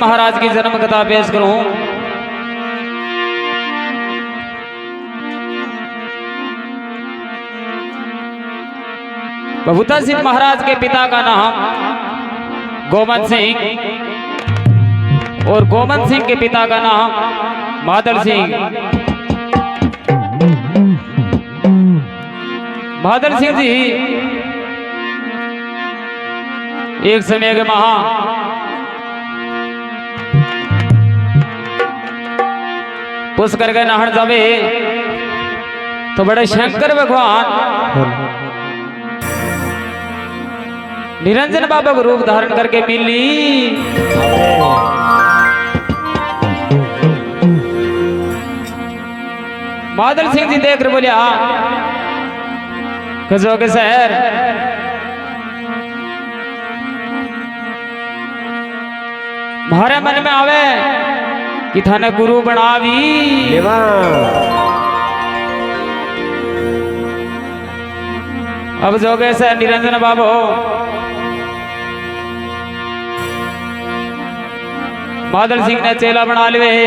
महाराज की जन्म कथा पेश करूं। बभूता सिंह महाराज के पिता का नाम गोमन सिंह और गोमन सिंह के पिता का नाम मादल सिंह। मादल सिंह जी एक समय के महा पुष्कर के नहर जावे तो बड़े शंकर भगवान निरंजन बाबा को रूप धारण करके मिली। मादल सिंह जी देख रहे बोले कजो के शहर मारे मन में आवे कि थाने गुरु बनावी। अब जोगे से निरंजन बाबू मादल सिंह ने चेला बना लिए।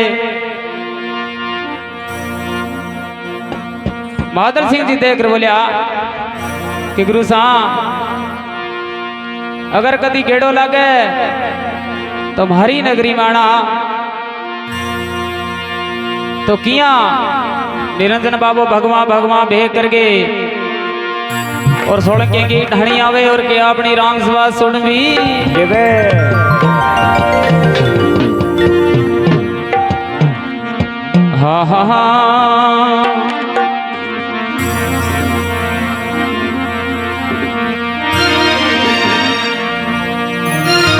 मादल सिंह जी देख बोलिया कि गुरु साहब अगर कदी गेड़ो लगे तो हमारी नगरी में आना तो किया निरंजन बाबू भगवान भगवान भेग करके और सोलंके की ढाणी आवे और के अपनी राम सभा सुन भी हा हा हा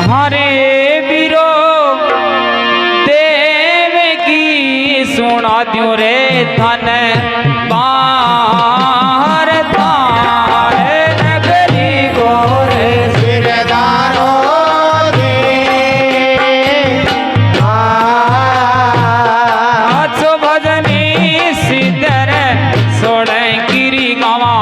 हरे बीरो देव की सुना द्यो रे धन बाहर तारे नगरी गोरे सिरदारो दे आचो भजनी सिद्धर सोड़े गिरी गावा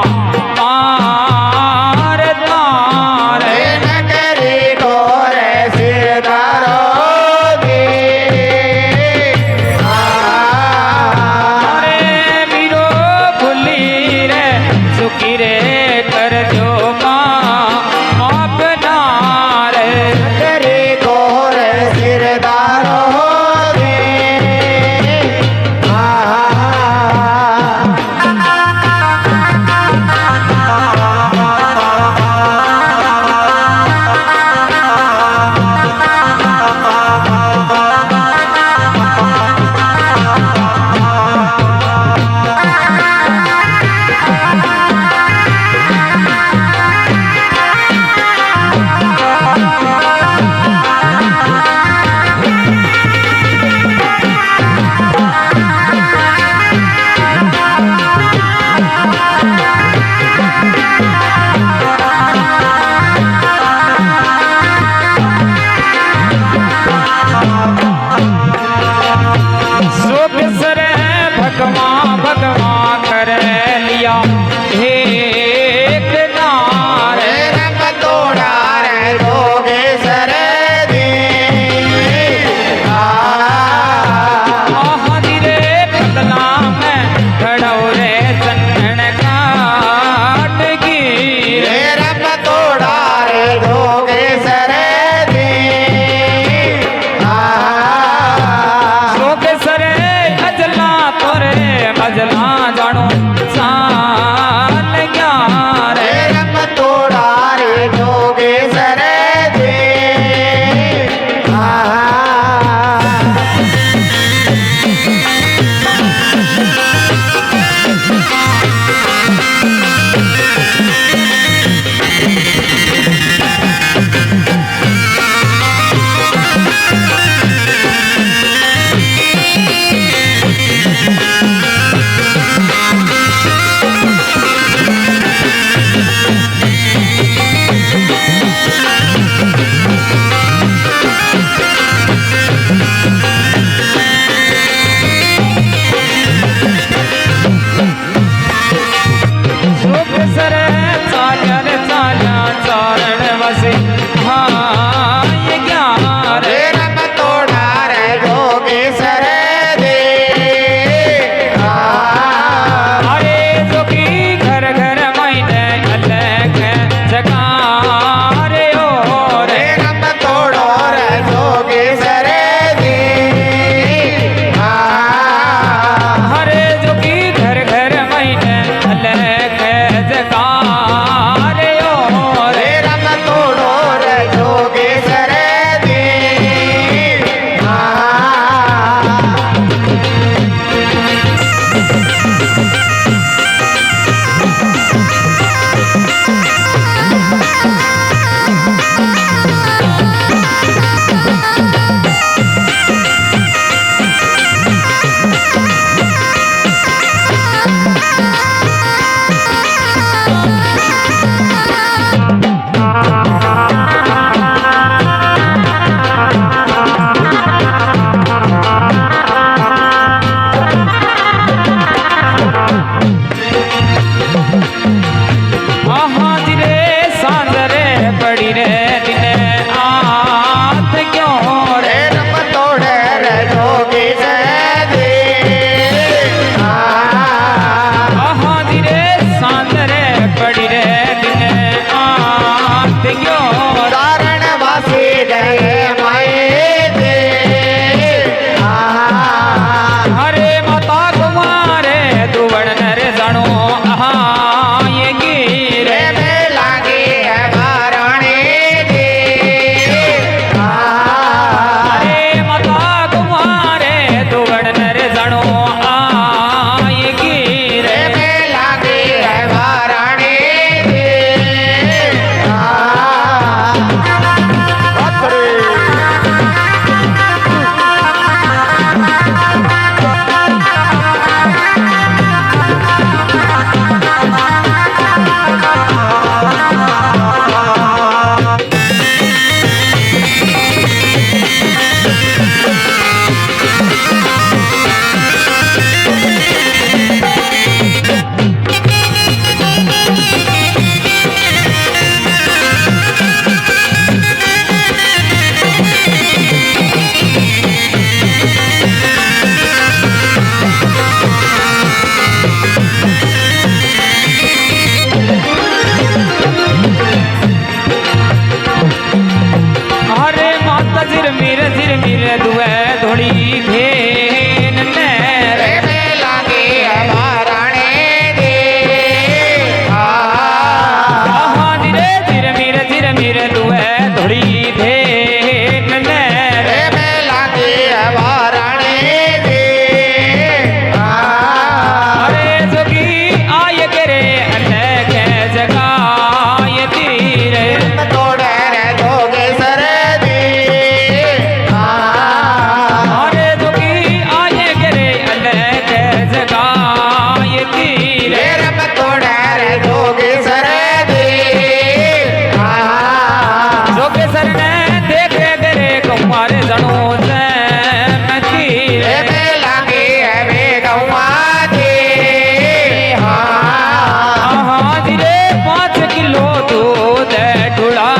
किलो दूध ढुला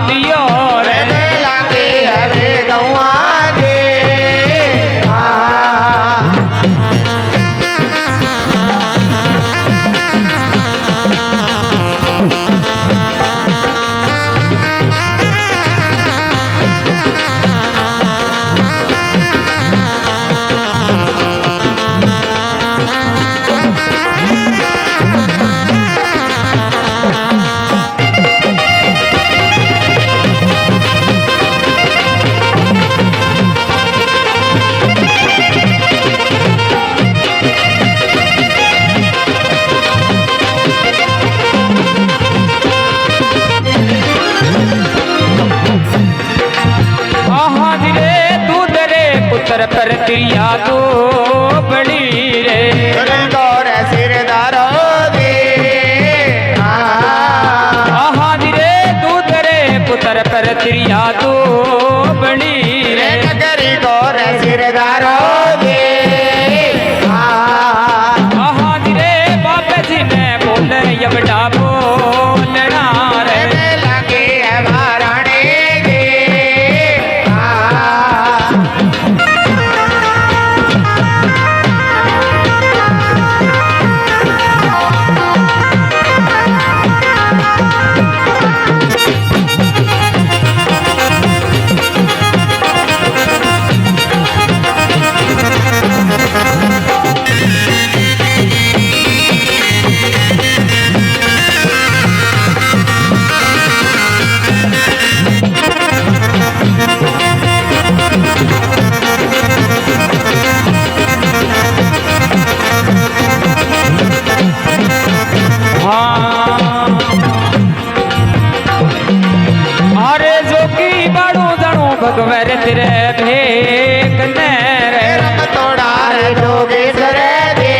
दियो रे लागे हवे गौआ दे पुत्र पर क्रिया तो बड़ी रे गौर सिरदारो दे रे दूध रे पुत्र पर क्रिया तो बड़ी रे नगरी गौर सिरदारो दे रे बाबा जी मैं बोल यबड़ा बोलना रे लागे हमाराने दे भगवर तेरे भेक रे तोड़ा रे जोगे सरे दे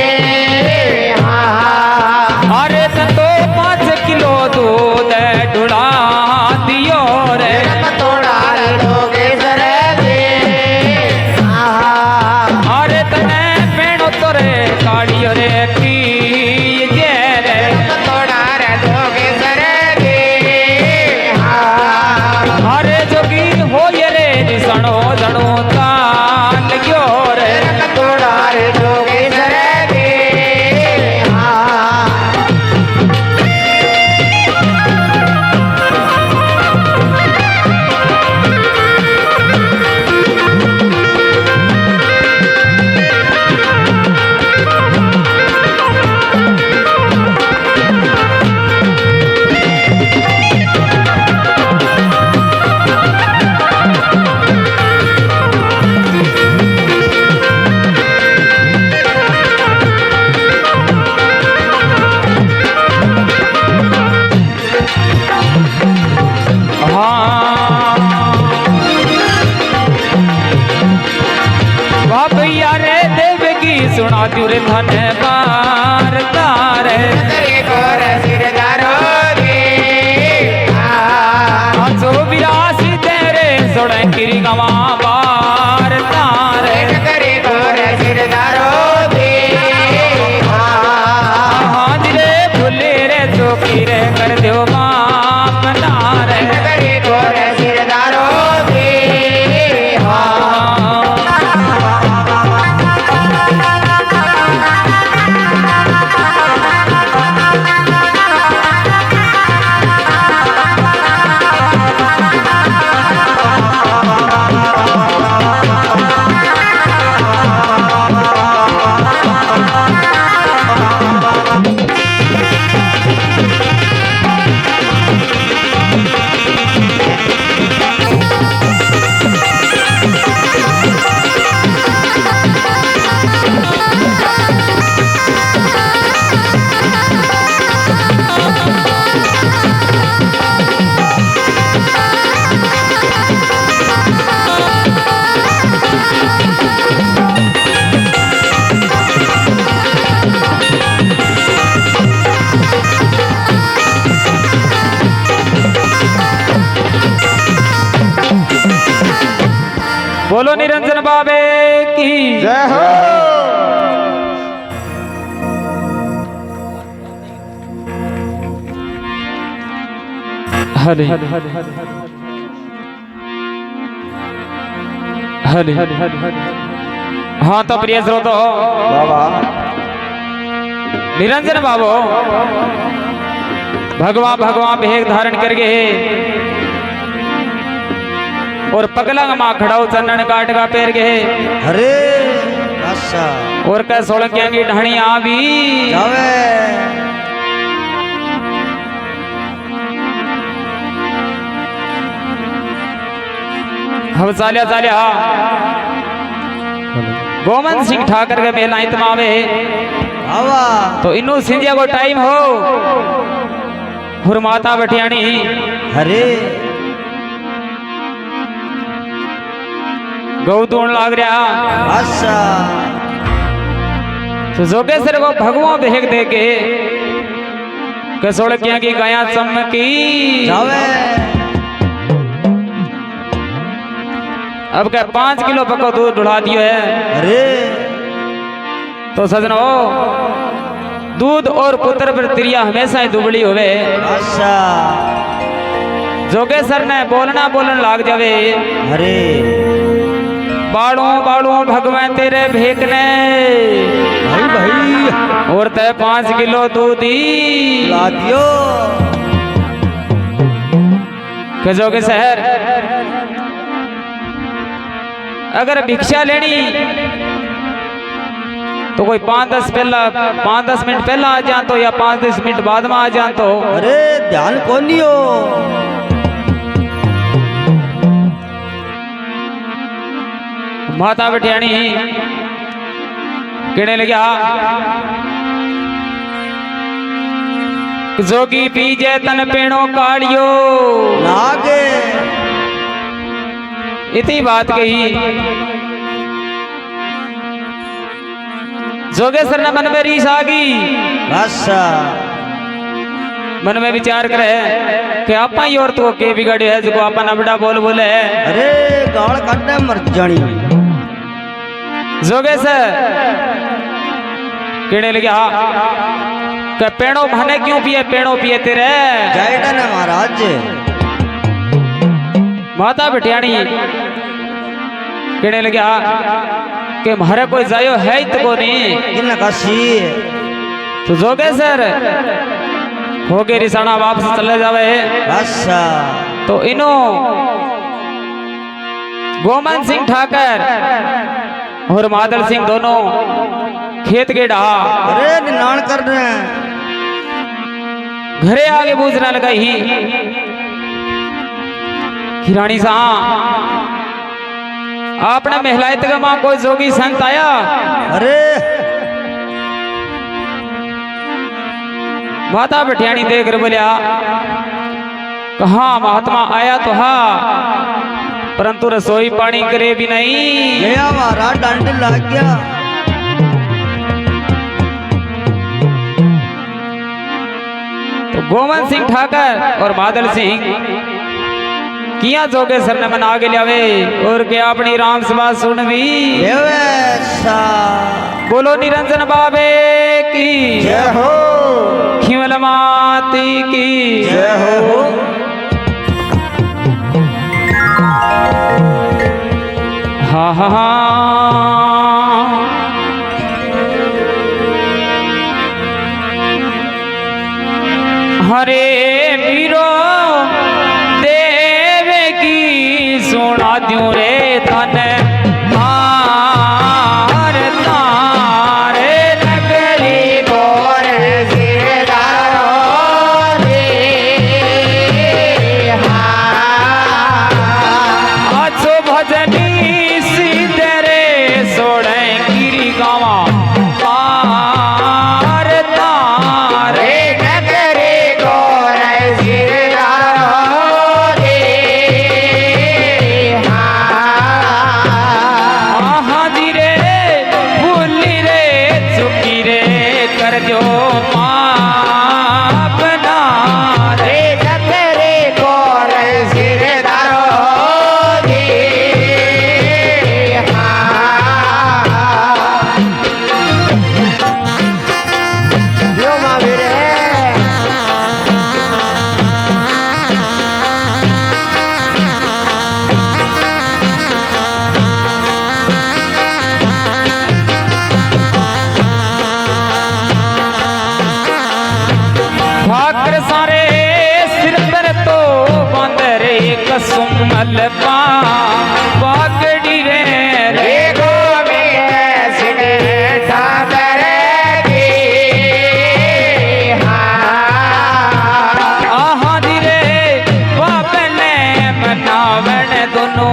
अरे तो 5 किलो दूध ढुला दियो रे तोड़ा रे जोगे सरे दे अरे तने पेड़ो तोरे काढ़ियो रे की रे तोड़ा रे जोगे सरे दे अरे जोगी हो रे सणो जणो तान गयो रे तोड़ा रे जोगे सरे दे सुना जुरे धन बार तारे गौर सिरदारो दे जो विरासी तेरे सोड़े किरी गवा बार तारे गौर सिरदारो दे हाजरे भूले रे चौकी रे कर दो माप नारे गौर सिरदारो दे बोलो निरंजन बाबे की जय हो। हरे हरे हाँ तो प्रिय श्रोतो बाबा निरंजन बाबू भगवान भगवान भेग धारण करके और पगलंग माँ खड़ाऊ चंदन काट का पैर के अरे अच्छा और कह सोलंकिया की ढाणी आ भी जावे हम चालिया चालिया गोमन सिंह ठाकर के मेला इतमावे बाबा तो इन्नू सिंधिया को टाइम हो हुरमाता बटियाणी अरे गौ दूण लाग रहा अच्छा तो जोगेश्वर को भगवान भेग दे के कसोड़किया की गाया चमकी जावे अब क्या 5 किलो पको दूध ढुला दियो है अरे तो सजनो दूध और पुत्र पर त्रिया हमेशा ही दुबली होवे अच्छा जोगेश्वर ने बोलना बोलन लाग जावे अरे बाड़ू बाड़ू भगवान तेरे भेकने भाई भाई और तय 5 किलो दूध ही ला दियो के जोगेश्वर अगर भिक्षा लेनी तो कोई 5-10 मिनट पहला आ जा तो या 5-10 मिनट बाद में आ जा तो अरे ध्यान कौन नहीं हो माता बटियाणी कहने लगा जोगी पीजे तन पेणो कालियो लागे इतनी बात कही जोगेश्वर ने मन में रीस आ गई अच्छा मन में विचार करे कि आपा ही और तो के बिगड़े है जो आपा ना बड़ा बोल बोले है अरे गाल काटने मर जानी जोगेश्वर कहने लगे कि पेड़ो भाने क्यों पिए पेड़ो पिए तेरे जाइडा ने महाराज माता बटियाणी कहने लगे कि मारे कोई जायो है ही तो नहीं किन्ना काशी तो जोगेश्वर हो गए रिसाना वापस चले जावे अच्छा तो इनो गोमन सिंह ठाकर और मादल सिंह दोनों खेत के डहा अरे निनान कर रहे हैं घरे आगे बूझना लगा ही हिरानी सा आपने महिलाएं तक मां कोई जोगी संत आया अरे माता बटियाणी देख कर बोलिया कहा महात्मा आया तो हा परंतु रसोई पानी करे भी नहीं गया महाराज डंड लग गया तो गोमन सिंह ठाकर और मादल सिंह किया जोगेश्वर ने मन आगे लियावे और क्या अपनी राम सभा सुन भी देवेशा बोलो निरंजन बाबे की जय हो खिमल माती की जय हो हा हा हा हरे वीरो देव की सुना दूं रे तन हार तारे नगरी और सिरदारो दे अच्छो भजनी सीधे रे सोड़े गिरी गावा पार तारे नगरी गोर सिरदारो मलपा पाकड़ी रे रे गोविंद सिंह ठाकर दी आहा धीरे बाप ने मनावण दोनों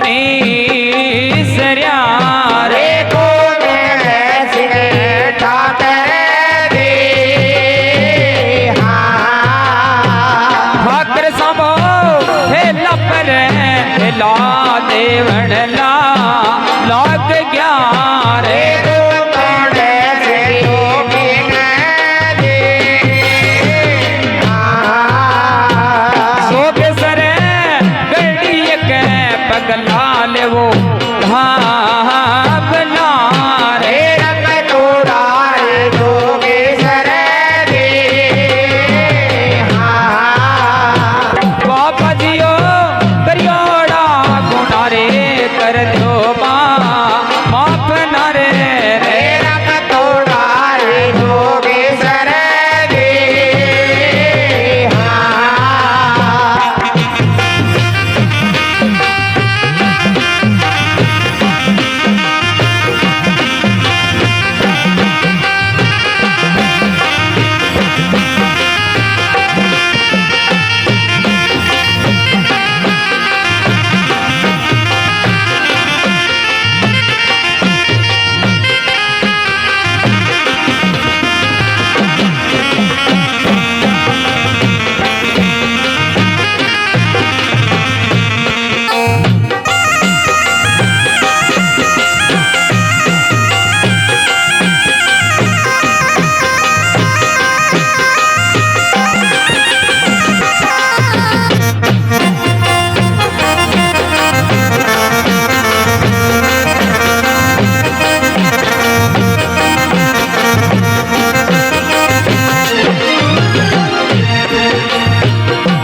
तीसरिया रे गोविंद सिंह ठाकर दी भाकर सबो हेला पर हेला देवण ला लाग गया रे गोविंद सिंह दी सोग सरे गड़ी के पगला ले वो धाबला रे रंग तोड़ाए जोगेश्वर दी बाबा जियो करियोड़ा गुना रे कर दो माफ न रे रे रंग तोड़ाए जोगेश्वर दी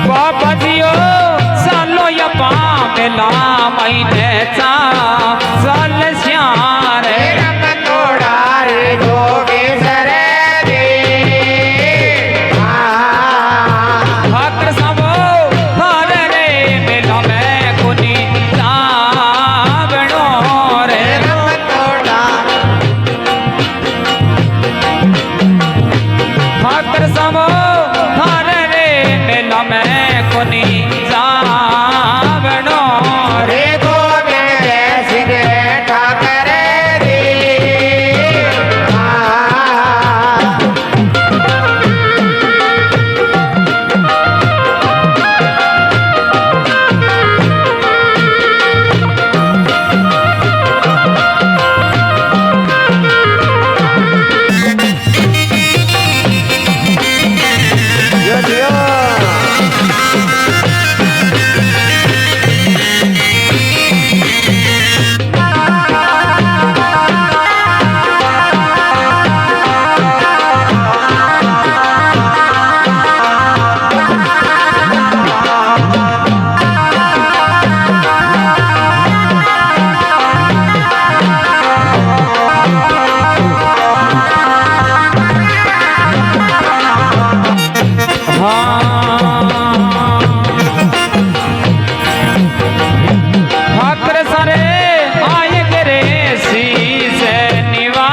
बाबा जियो सालो या पामेला महीने चा साल श्यार रंग तोड़ाए जोगेश्वर दी भाकर सबो थार रे मेला में कोनी तावणो रे रंग तोड़ा भाकर सबो थार रे मेला में कोनी तावणो रे रे गोविंद सिंह ठाकर दी यो जियो भाकर सारे आए गिरे शीस निवा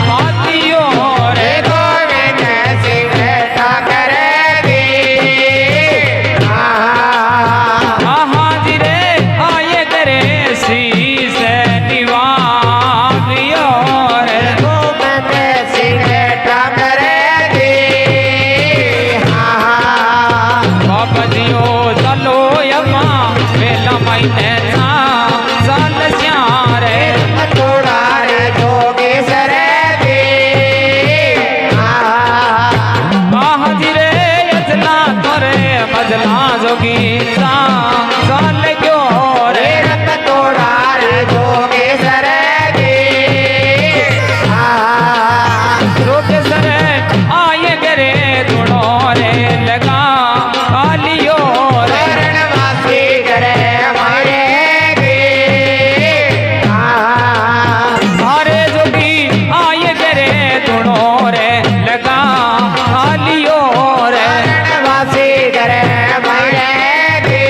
हाथियो रे रे गोविंद सिंह ठाकर दी आहा जी रे आए गिरे शीस निवा दियो रे गोविंद सिंह ठाकर दी बाबा जियो चलो यमा मेला महीने सा साल श्यारे तोड़ाए जोगेश्वर दी आहा जी रे यजना तोरे मजला जोगी सा साल क्यों रे रंग तोड़ाए जोगेश्वर दी रोक सरे आए गिरे धुनो रे लगा कालियो रे रणवासी करे मारे दी हारे जोगी आए गिरे धुनो रे लगा कालियो रे रणवासी करे मारे दी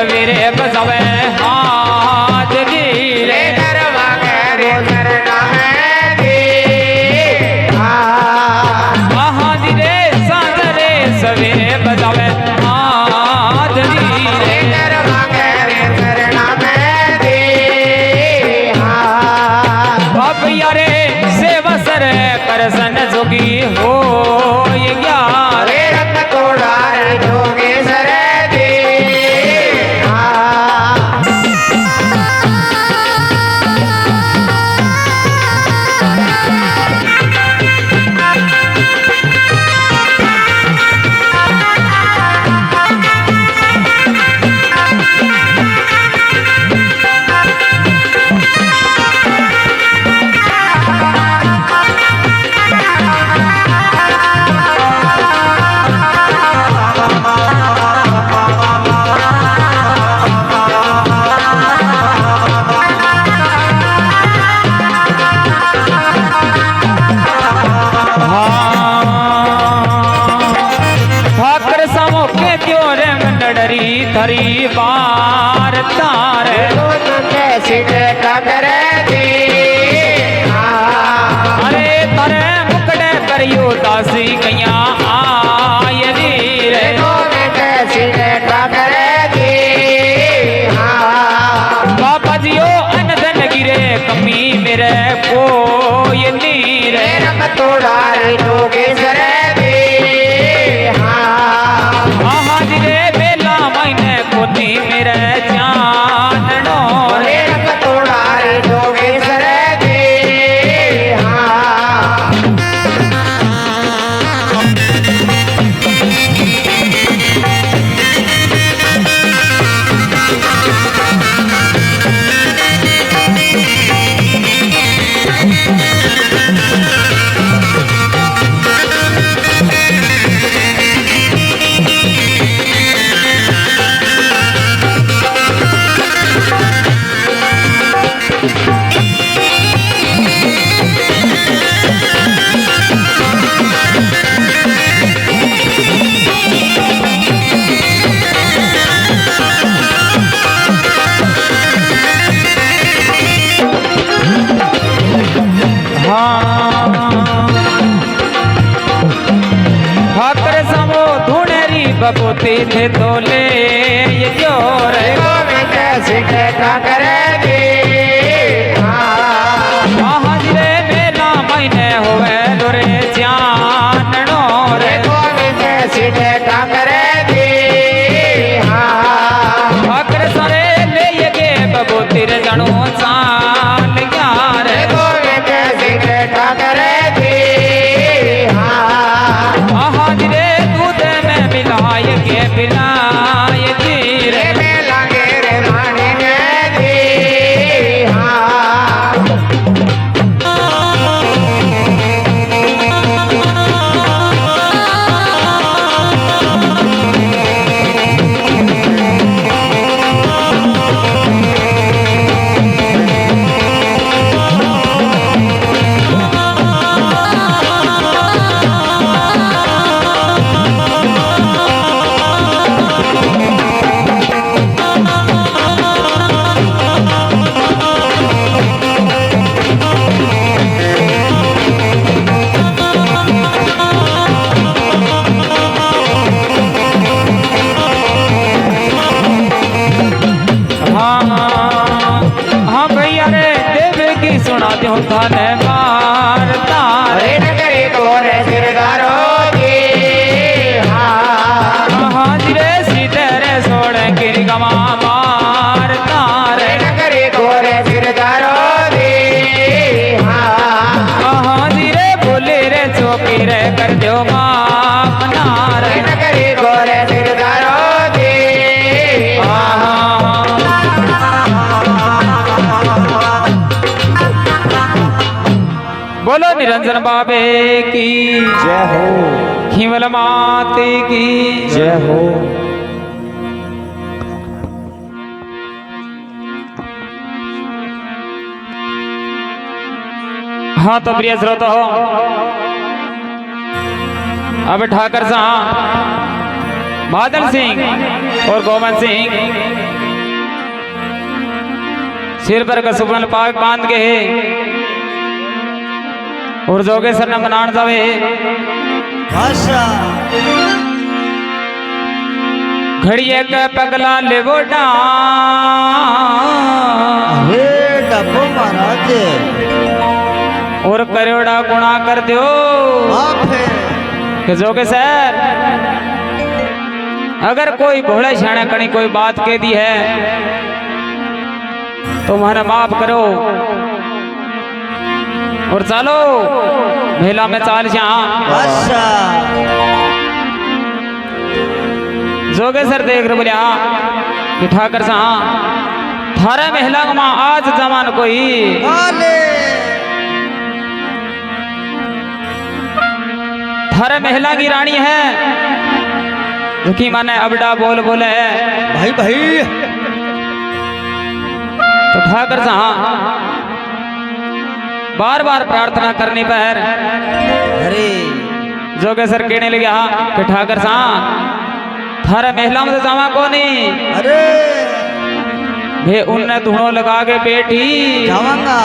सवेरे बजावे हाथ धीरे गरबा करे करना है दी धीरे साजरे सवेरे बजावे हाथ धीरे गरबा करे करना है दी बाप यारे सेवा सर करसन जोगी हो ये ग्यारे रख तोड़ा जोगे सरे दी ठाकर समो के त्योरे मंडरी थरी बार तारे कैसी करे दी अरे तरे मुकड़े करियो दासी कैया आय धीरे कैसी करे दी बाबा जियो अन धन गिरे कमी मेरे को ये नीरे तोड़ा जोगे सरे दी धीरे बेला मायने कोनी मेरे जाननो रे तोड़ा जोगे सरे दी ठाकर समो धुनेरी बबूती थे तोले ये जोर कैसी करे दी धीरे बेला मायने होवे दोरे जाननो रे कैसी करे दी ठाकर सरे ले ये गे बबूती रे जणो साल ग्यार कैसी करे दी धीरे दूध में मिलाय के पिलाय धीरे लगे रे मानी दी हाँ भैया रे देव की सुना दो थाने मार तारे नगरी को रे सिरदारो दी हाँ धीरे सीधे रे सोड़ गिर गवा मार तारे नगरी को रे सिरदारो दी हाँ धीरे बोले रे चौकी रे कर दो माप नारे नगरी को रे सिरदारो दी बोलो निरंजन बाबे की जय हो खिमल माते की जय हो हाँ तो प्रिय श्रोता हो अब ठाकर साहब बादल सिंह और गोविंद सिंह सिर पर कसुबन पाक बांध के और जोगे सर न मनान जावे आशा घड़िए के पगला लेवो डा हे डब्बो महाराज और करोड़ा गुणा कर दो आप है कि जोगे सर अगर कोई भोले शाणे कणी कोई बात कह दी है तो मैंने माफ करो और चलो मेला में चाल जा आशा जोगे सर देख रहे बोलिया कि ठाकर सा थारा महिला माँ आज जमान कोई आले थारा महिला की रानी है दुखी माने अबड़ा बोल बोले है भाई भाई तो ठाकर सा बार बार प्रार्थना करने पर अरे जोगे सर कहने लगे कि ठाकर सा थारा महिला में जावा को नहीं अरे भे उनने धुनो लगा के बैठी जावांगा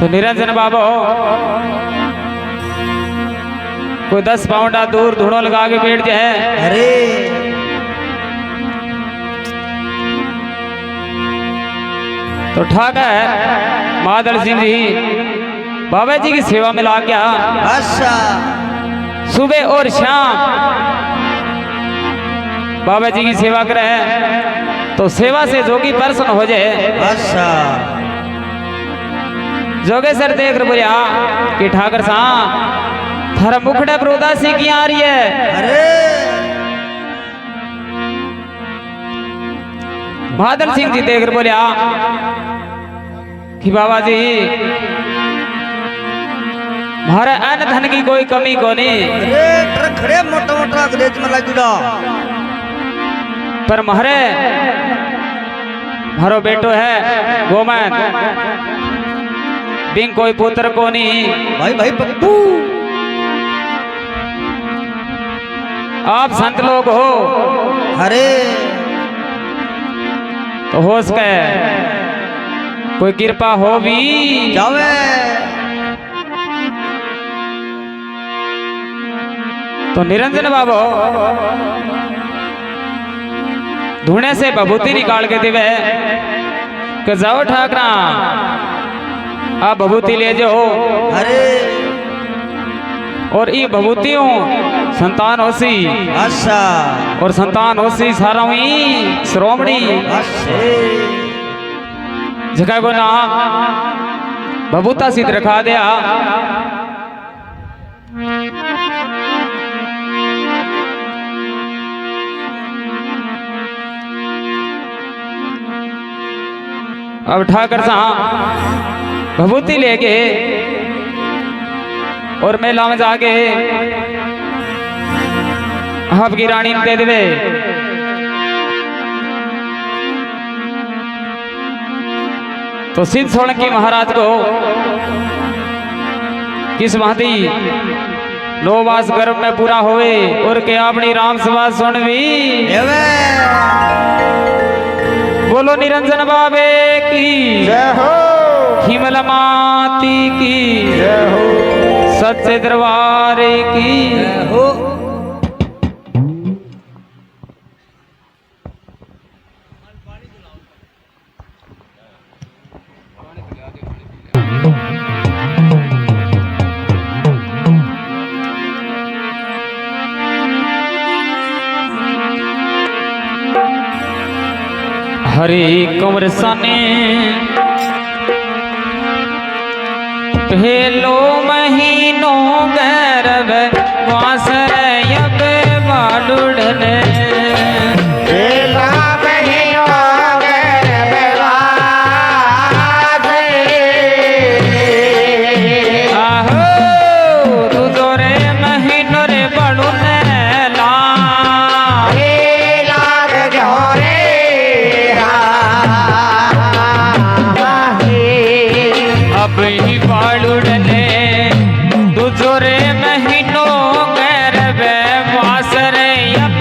तो निरंजन बाबू कोई 10 पाउंडा दूर धुनो लगा के बैठ जाए अरे तो ठाकर मादल सिंह जी बाबा जी की सेवा में ला गया आशा सुबह और शाम बाबा जी की सेवा करे तो सेवा से जोगी प्रसन्न हो जाए आशा जोगे सर देख रहे बोलिया कि ठाकर सा थारा मुखड़े पर उदासी की आ रही है अरे बादल सिंह जी देख रहे बोलिया कि बाबा जी मारे अन्न धन की कोई कमी को नहीं अरे ट्रक खड़े मोटा मोटा अंग्रेज में लगड़ा पर मारो बेटो है गोमन बिंग कोई पुत्र को नहीं भाई भाई पप्पू आप संत लोग हो अरे तो हो सके कोई कृपा हो भी जावे तो निरंजन बाबू धुने से भभूति निकाल के देवे कि जाओ ठाकरा आप भभूति ले जाओ अरे और ये भभूतियों संतान होसी आशा और संतान होसी सारा ही श्रोमणी आशे जगह को नाम भभूता सिद्ध रखा दिया अब ठाकर सा भभूति लेके और मेला में जाके आपकी रानी दे देवे तो सिद्ध सोलंकी महाराज को किस भांति 9 मास गर्भ में पूरा होवे और के अपनी राम सभा सुनवी देवे बोलो निरंजन बाबे की जय हो हिमल माती की जय हो सच्चे दरबार की हो हरे कंवर सने पहलो महीनो गर्भ वासरयब बालुड़ने बेला बहिनो गर्भवास आहो तू जोरे महीनो रे बड़ुने ला लाग जोरे अब ही बालुड़ने तू जोरे महीनो गर्भ वासरयब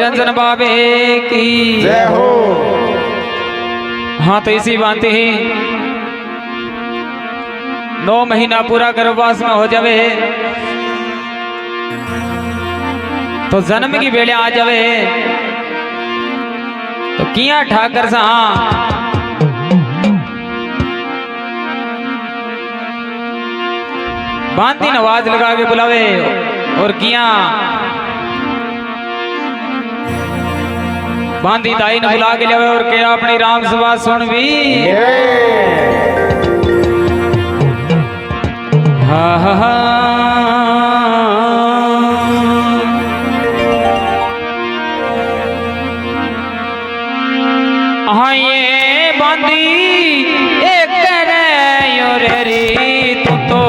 निरंजन बाबे की जय हो। हाँ तो इसी बात ही 9 महीना पूरा गर्भवास में हो जावे तो जन्म की बेले आ जावे तो किया ठाकर सा बांधी नवाज लगा के बुलावे और किया बांधी दाई ने बुला के लावे और क्या अपनी राम सभा सुन भी हा हा हा हाँ ये बांधी एक करे यो रे तू तो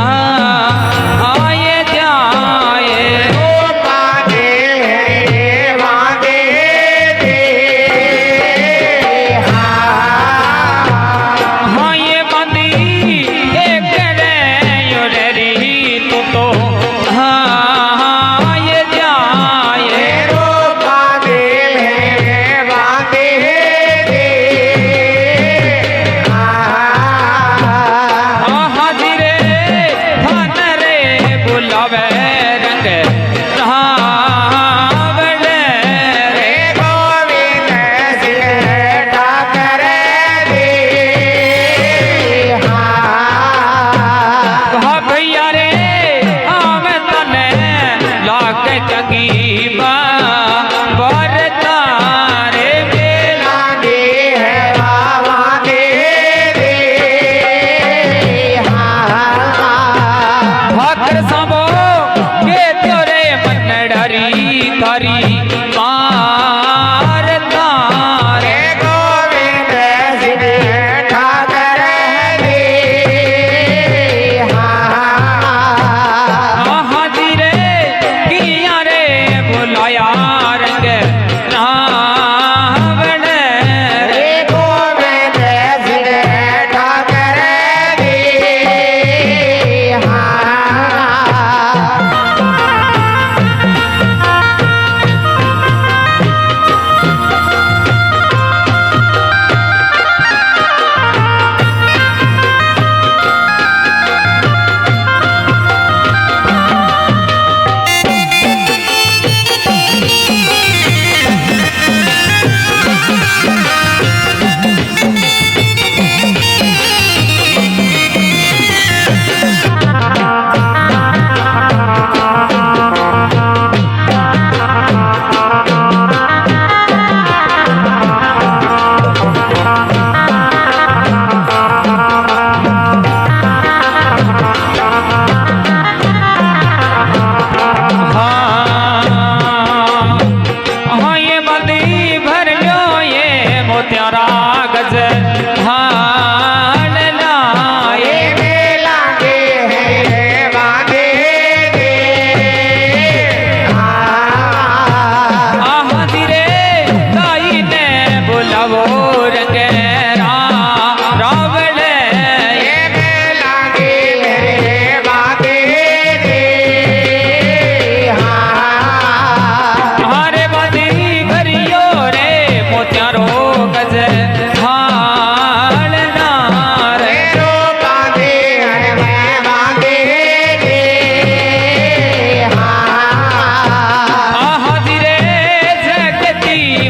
आए जाए हाँ ये बांधी एक करे यो रे तू तो आए जाए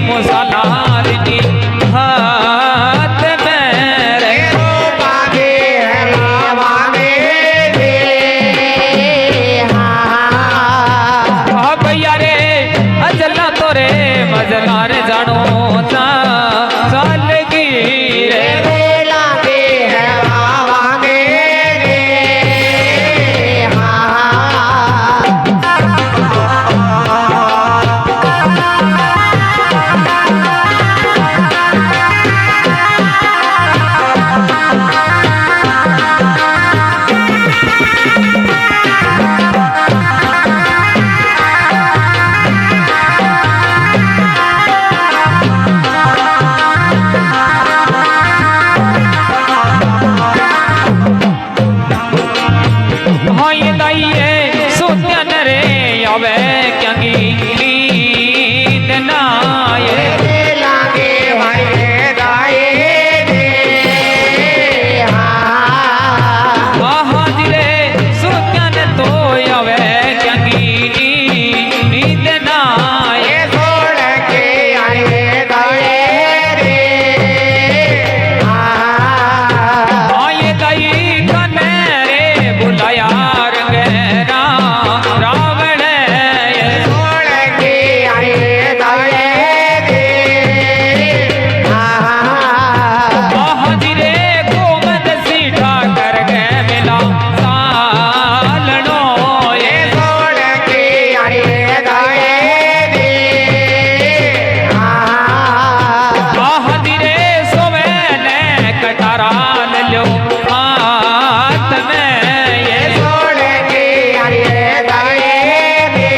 मसाला धीरे सोवे ने कटारा ले लो हाथ में ये छोड़ के अरे दाए दे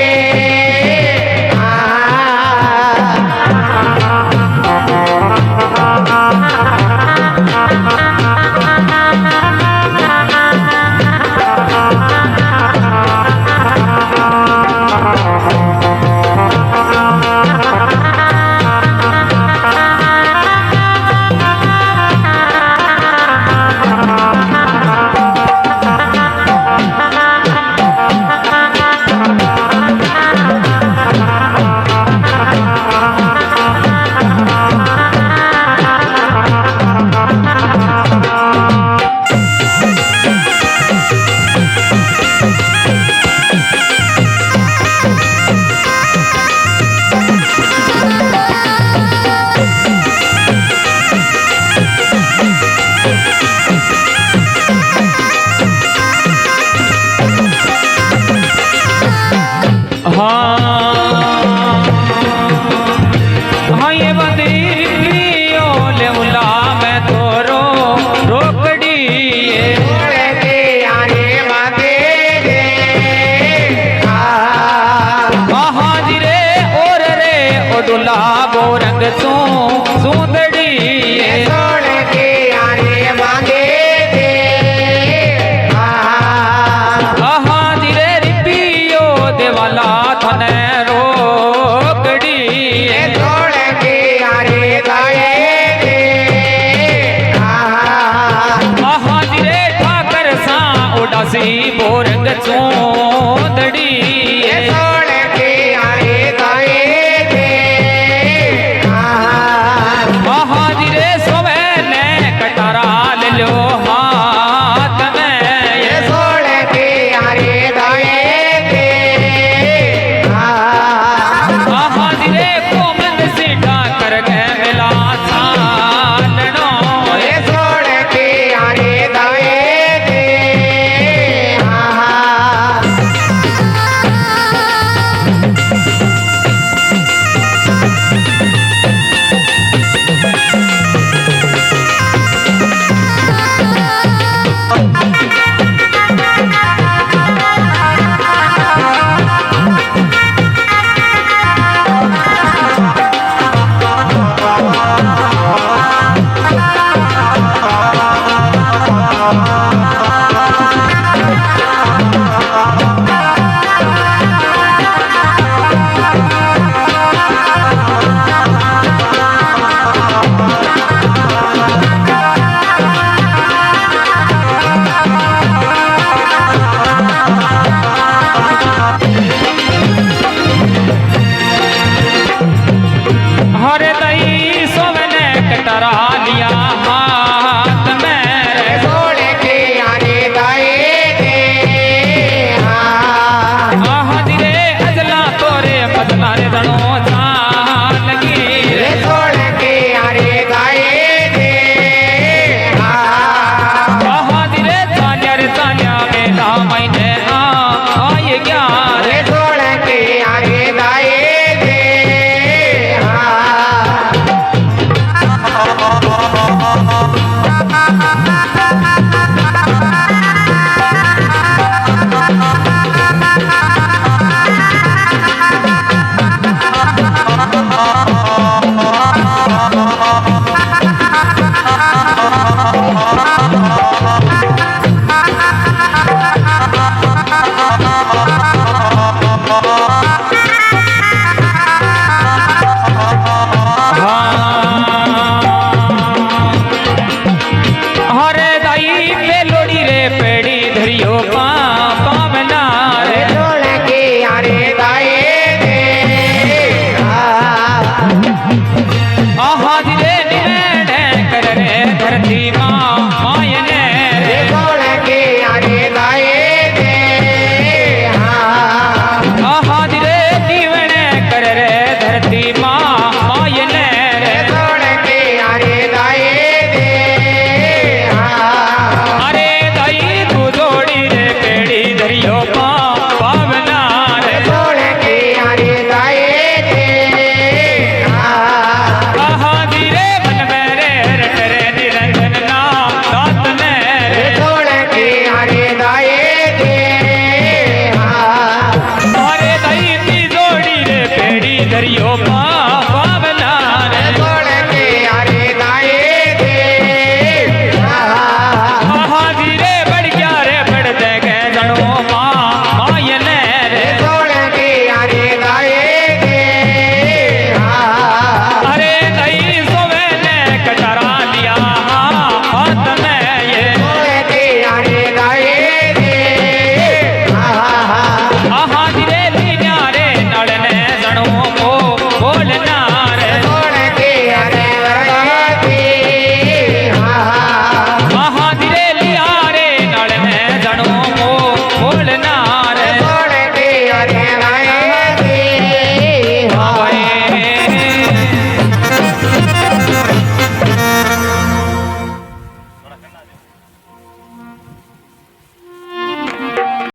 हाँ ये बंदियों ले उला मैं तो रोकड़ी ये छोड़ के आने मांगे दे हाँ जी रे और रे ओ दुला वो रंग सुंदड़ी ये छोड़ के आने मांगे दे हाँ जी रे रिपियो देवाला थने रोकड़ी ये छोड़ के आने दाए दे हाँ जी रे ठाकर सा उदासी बोरंग चोंदड़ी ये छोड़ के आने दाए दे हाँ जी रे सोवे ने कटारा ले लो हाथ में ये छोड़ के आने दाए दे हाँ जी रे कोमंद सीधा कर गए मिला सालनो ये छोड़ के आने दाए दे हरे दई सोवे ने कटारा लिया हाथ में रे छोड़ के आने दाए दे हाँ जी रे अजला तोरे बदला रे दणो जान लगी छोड़ के आने दाए दे हाँ जी रे चालिया मेरा मैंने आए क्या रे छोड़ के आने दाए दे हरे दाई पेलोड़ी रे पेड़ी धरियो पावना रे छोड़ के आने दाए दे आहा धीरे निवेड़ कर रे धरती मायने रे छोड़ के आने दाए दे आहा धीरे निवेड़ कर रे धरती मायने रे छोड़ के आने दाए दे अरे दाई तू जोड़ी रे पेड़ी धरियो पावना रे छोड़ के आने दाए दे आहा धीरे मन में